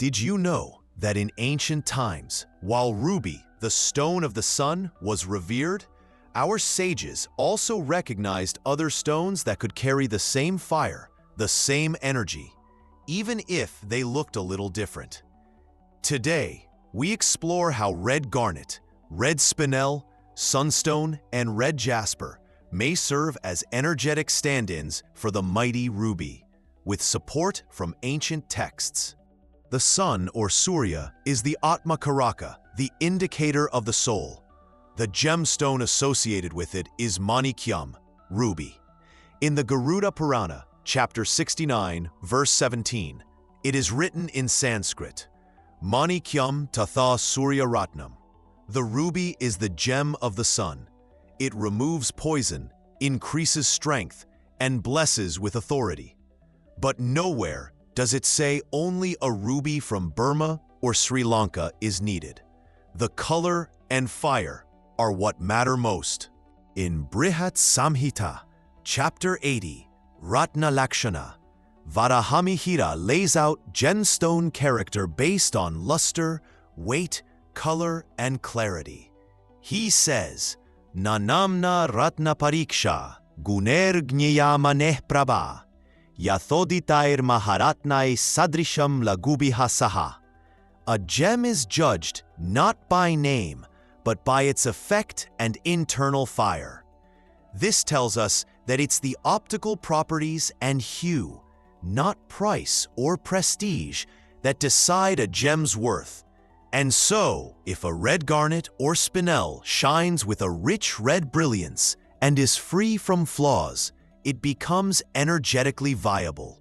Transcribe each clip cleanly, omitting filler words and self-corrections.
Did you know that in ancient times, while ruby, the stone of the sun, was revered, our sages also recognized other stones that could carry the same fire, the same energy, even if they looked a little different? Today, we explore how red garnet, red spinel, sunstone, and red jasper may serve as energetic stand-ins for the mighty ruby, with support from ancient texts. The sun, or Surya, is the Atma Karaka, the indicator of the soul. The gemstone associated with it is Manikyam, ruby. In the Garuda Purana, chapter 69, verse 17, it is written in Sanskrit, Manikyam tatha Surya Ratnam. The ruby is the gem of the sun. It removes poison, increases strength, and blesses with authority. But nowhere does it say only a ruby from Burma or Sri Lanka is needed. The color and fire are what matter most. In Brihat Samhita, chapter 80, Ratna Lakshana, Varahamihira lays out gemstone character based on luster, weight, color, and clarity. He says, Nanamna Ratna Pariksha, Guner Gnyayamane Prabha, Yathoditair Maharatnai Sadrisham Lagubiha Saha. A gem is judged not by name, but by its effect and internal fire. This tells us that it's the optical properties and hue, not price or prestige, that decide a gem's worth. And so, if a red garnet or spinel shines with a rich red brilliance and is free from flaws, it becomes energetically viable.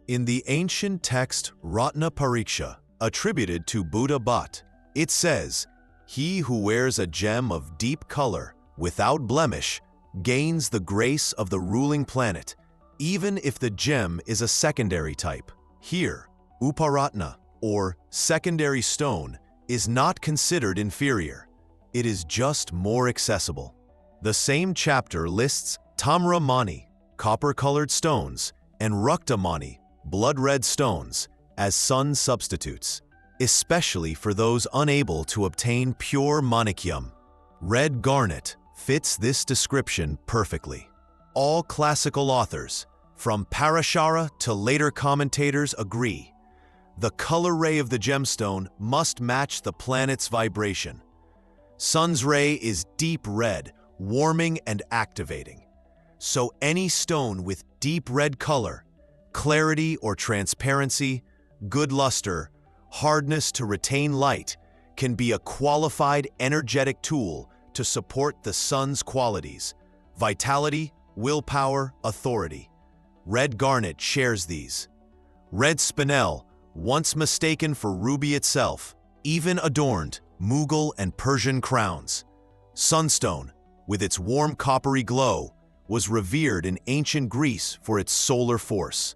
In the ancient text Ratna Pariksha, attributed to Buddha Bhatt, it says, "He who wears a gem of deep color, without blemish, gains the grace of the ruling planet, even if the gem is a secondary type." Here, Uparatna, or secondary stone, is not considered inferior. It is just more accessible. The same chapter lists Tamra Mani, copper-colored stones, and Rukta Mani, blood-red stones, as sun substitutes, especially for those unable to obtain pure Manikyam. Red garnet fits this description perfectly. All classical authors, from Parashara to later commentators, agree. The color ray of the gemstone must match the planet's vibration. Sun's ray is deep red, warming and activating. So any stone with deep red color, clarity or transparency, good luster, hardness to retain light, can be a qualified energetic tool to support the sun's qualities: vitality, willpower, authority. Red garnet shares these. Red spinel, once mistaken for ruby itself, even adorned Mughal and Persian crowns. Sunstone, with its warm coppery glow, was revered in ancient Greece for its solar force.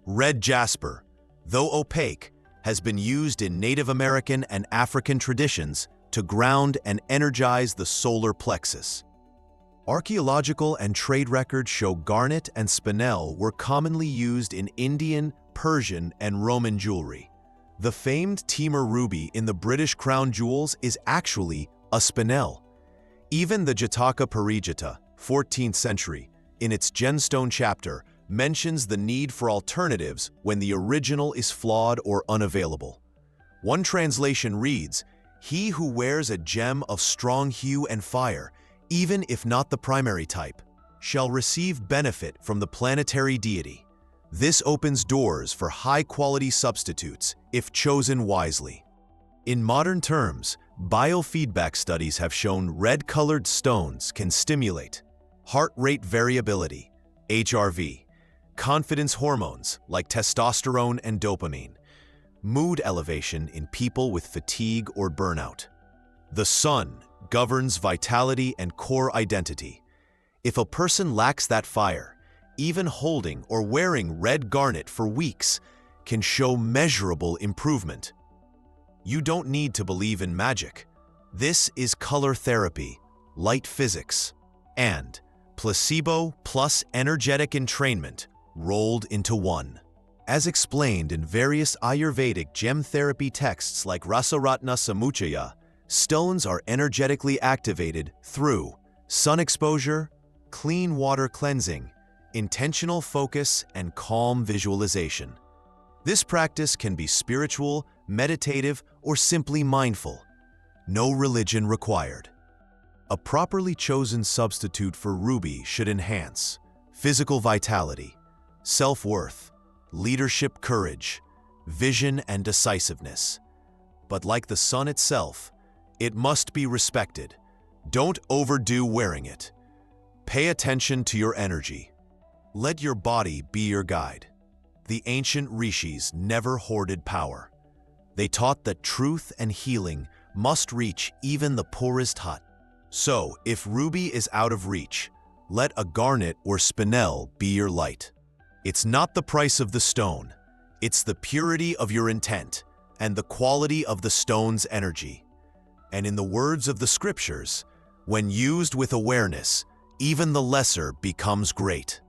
Red jasper, though opaque, has been used in Native American and African traditions to ground and energize the solar plexus. Archaeological and trade records show garnet and spinel were commonly used in Indian, Persian, and Roman jewelry. The famed Timur ruby in the British crown jewels is actually a spinel. Even the Jataka Parijata, 14th century, in its gemstone chapter, mentions the need for alternatives when the original is flawed or unavailable. One translation reads, "He who wears a gem of strong hue and fire, even if not the primary type, shall receive benefit from the planetary deity." This opens doors for high-quality substitutes if chosen wisely. In modern terms, biofeedback studies have shown red-colored stones can stimulate heart rate variability, HRV, confidence hormones like testosterone and dopamine, mood elevation in people with fatigue or burnout. The sun governs vitality and core identity. If a person lacks that fire, even holding or wearing red garnet for weeks can show measurable improvement. You don't need to believe in magic. This is color therapy, light physics, and placebo plus energetic entrainment rolled into one. As explained in various Ayurvedic gem therapy texts like Ratna Samhita, stones are energetically activated through sun exposure, clean water cleansing, intentional focus, and calm visualization. This practice can be spiritual, meditative, or simply mindful. No religion required. A properly chosen substitute for ruby should enhance physical vitality, self-worth, leadership courage, vision, and decisiveness. But like the sun itself, it must be respected. Don't overdo wearing it. Pay attention to your energy. Let your body be your guide. The ancient rishis never hoarded power. They taught that truth and healing must reach even the poorest hut. So, if ruby is out of reach, let a garnet or spinel be your light. It's not the price of the stone, it's the purity of your intent and the quality of the stone's energy. And in the words of the scriptures, when used with awareness, even the lesser becomes great.